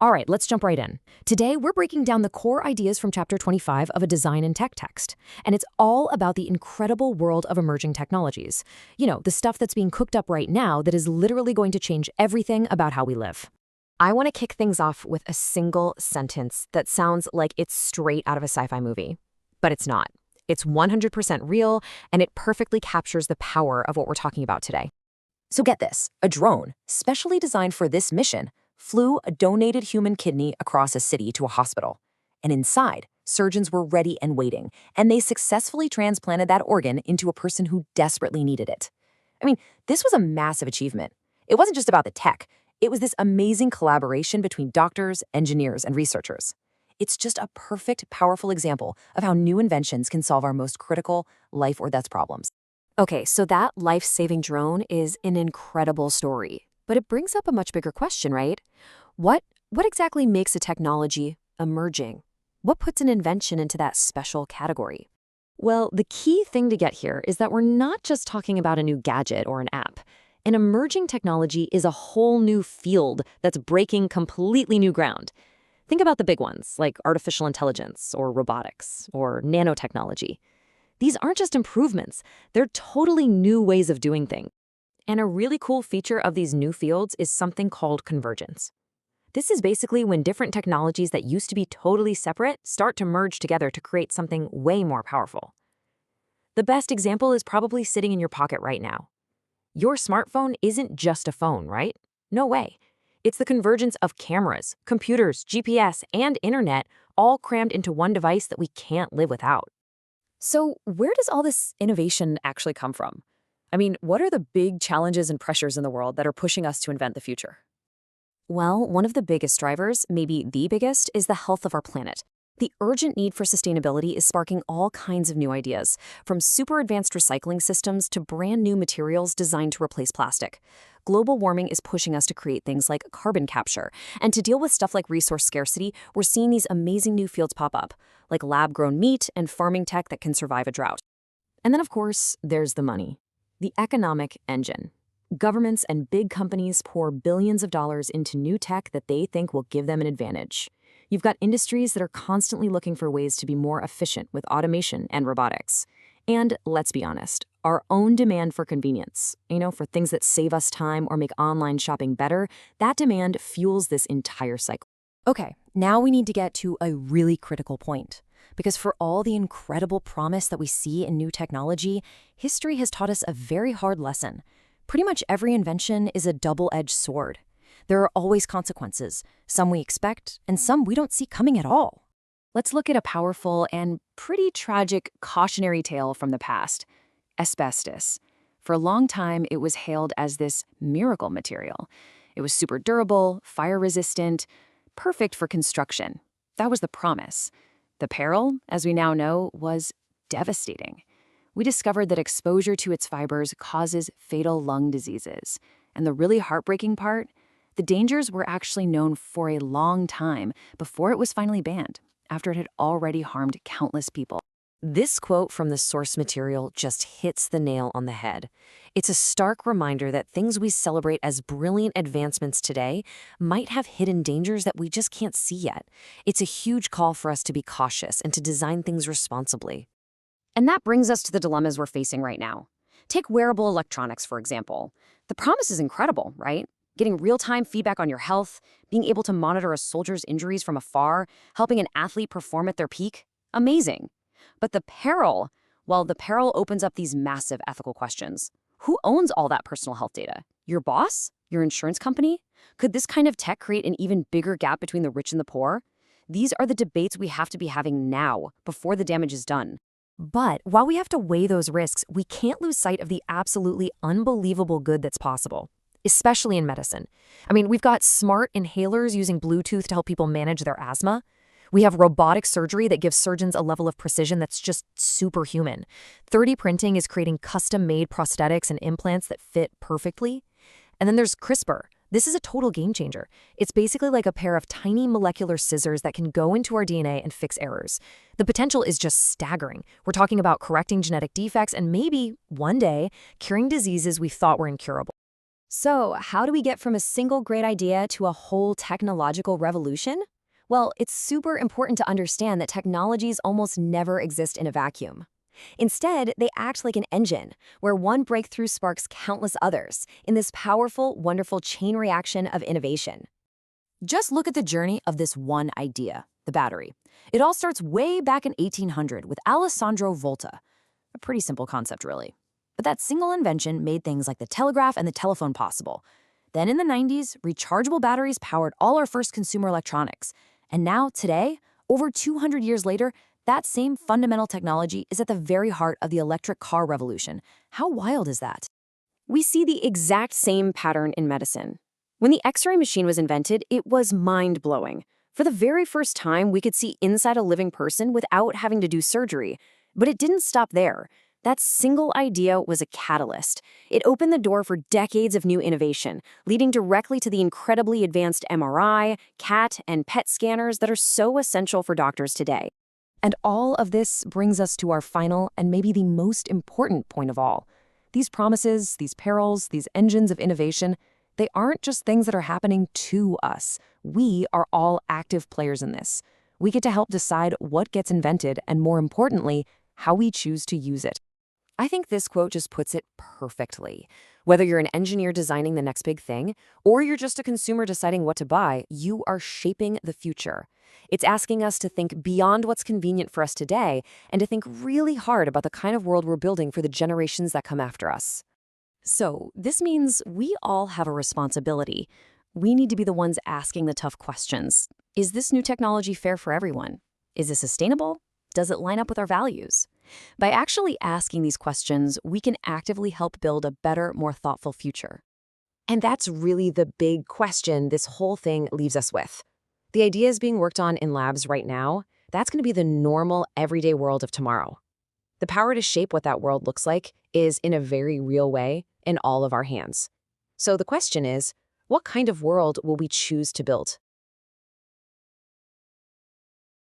All right, let's jump right in. Today, we're breaking down the core ideas from Chapter 25 of a design and tech text. And it's all about the incredible world of emerging technologies. You know, the stuff that's being cooked up right now that is literally going to change everything about how we live. I want to kick things off with a single sentence that sounds like it's straight out of a sci-fi movie. But it's not. It's 100% real, and it perfectly captures the power of what we're talking about today. So get this, a drone, specially designed for this mission, flew a donated human kidney across a city to a hospital. And inside, surgeons were ready and waiting, and they successfully transplanted that organ into a person who desperately needed it. I mean, this was a massive achievement. It wasn't just about the tech. It was this amazing collaboration between doctors, engineers, and researchers. It's just a perfect, powerful example of how new inventions can solve our most critical life or death problems. Okay, so that life-saving drone is an incredible story. But it brings up a much bigger question, right? What exactly makes a technology emerging? What puts an invention into that special category? Well, the key thing to get here is that we're not just talking about a new gadget or an app. An emerging technology is a whole new field that's breaking completely new ground. Think about the big ones, like artificial intelligence or robotics or nanotechnology. These aren't just improvements, they're totally new ways of doing things. And a really cool feature of these new fields is something called convergence. This is basically when different technologies that used to be totally separate start to merge together to create something way more powerful. The best example is probably sitting in your pocket right now. Your smartphone isn't just a phone, right? No way. It's the convergence of cameras, computers, GPS, and internet all crammed into one device that we can't live without. So where does all this innovation actually come from? I mean, what are the big challenges and pressures in the world that are pushing us to invent the future? Well, one of the biggest drivers, maybe the biggest, is the health of our planet. The urgent need for sustainability is sparking all kinds of new ideas, from super advanced recycling systems to brand new materials designed to replace plastic. Global warming is pushing us to create things like carbon capture. And to deal with stuff like resource scarcity, we're seeing these amazing new fields pop up, like lab-grown meat and farming tech that can survive a drought. And then, of course, there's the money. The economic engine. Governments and big companies pour billions of dollars into new tech that they think will give them an advantage. You've got industries that are constantly looking for ways to be more efficient with automation and robotics. And let's be honest, our own demand for convenience, for things that save us time or make online shopping better, that demand fuels this entire cycle. Okay, now we need to get to a really critical point. Because for all the incredible promise that we see in new technology, history has taught us a very hard lesson. Pretty much every invention is a double-edged sword. There are always consequences, some we expect, and some we don't see coming at all. Let's look at a powerful and pretty tragic cautionary tale from the past: asbestos. For a long time, it was hailed as this miracle material. It was super durable, fire-resistant, perfect for construction. That was the promise. The peril, as we now know, was devastating. We discovered that exposure to its fibers causes fatal lung diseases. And the really heartbreaking part? The dangers were actually known for a long time before it was finally banned, after it had already harmed countless people. This quote from the source material just hits the nail on the head. It's a stark reminder that things we celebrate as brilliant advancements today might have hidden dangers that we just can't see yet. It's a huge call for us to be cautious and to design things responsibly. And that brings us to the dilemmas we're facing right now. Take wearable electronics, for example. The promise is incredible, right? Getting real-time feedback on your health, being able to monitor a soldier's injuries from afar, helping an athlete perform at their peak. Amazing. But the peril, well, the peril opens up these massive ethical questions. Who owns all that personal health data? Your boss? Your insurance company? Could this kind of tech create an even bigger gap between the rich and the poor? These are the debates we have to be having now, before the damage is done. But while we have to weigh those risks, we can't lose sight of the absolutely unbelievable good that's possible, especially in medicine. I mean, we've got smart inhalers using Bluetooth to help people manage their asthma. We have robotic surgery that gives surgeons a level of precision that's just superhuman. 3D printing is creating custom-made prosthetics and implants that fit perfectly. And then there's CRISPR. This is a total game changer. It's basically like a pair of tiny molecular scissors that can go into our DNA and fix errors. The potential is just staggering. We're talking about correcting genetic defects and maybe, one day, curing diseases we thought were incurable. So, how do we get from a single great idea to a whole technological revolution? Well, it's super important to understand that technologies almost never exist in a vacuum. Instead, they act like an engine, where one breakthrough sparks countless others in this powerful, wonderful chain reaction of innovation. Just look at the journey of this one idea, the battery. It all starts way back in 1800 with Alessandro Volta. A pretty simple concept, really. But that single invention made things like the telegraph and the telephone possible. Then in the 90s, rechargeable batteries powered all our first consumer electronics. And now, today, over 200 years later, that same fundamental technology is at the very heart of the electric car revolution. How wild is that? We see the exact same pattern in medicine. When the X-ray machine was invented, it was mind-blowing. For the very first time, we could see inside a living person without having to do surgery. But it didn't stop there. That single idea was a catalyst. It opened the door for decades of new innovation, leading directly to the incredibly advanced MRI, CAT, and PET scanners that are so essential for doctors today. And all of this brings us to our final and maybe the most important point of all. These promises, these perils, these engines of innovation, they aren't just things that are happening to us. We are all active players in this. We get to help decide what gets invented and, more importantly, how we choose to use it. I think this quote just puts it perfectly. Whether you're an engineer designing the next big thing, or you're just a consumer deciding what to buy, you are shaping the future. It's asking us to think beyond what's convenient for us today and to think really hard about the kind of world we're building for the generations that come after us. So, this means we all have a responsibility. We need to be the ones asking the tough questions. Is this new technology fair for everyone? Is it sustainable? Does it line up with our values? By actually asking these questions, we can actively help build a better, more thoughtful future. And that's really the big question this whole thing leaves us with. The ideas being worked on in labs right now, that's going to be the normal, everyday world of tomorrow. The power to shape what that world looks like is, in a very real way, in all of our hands. So the question is, what kind of world will we choose to build?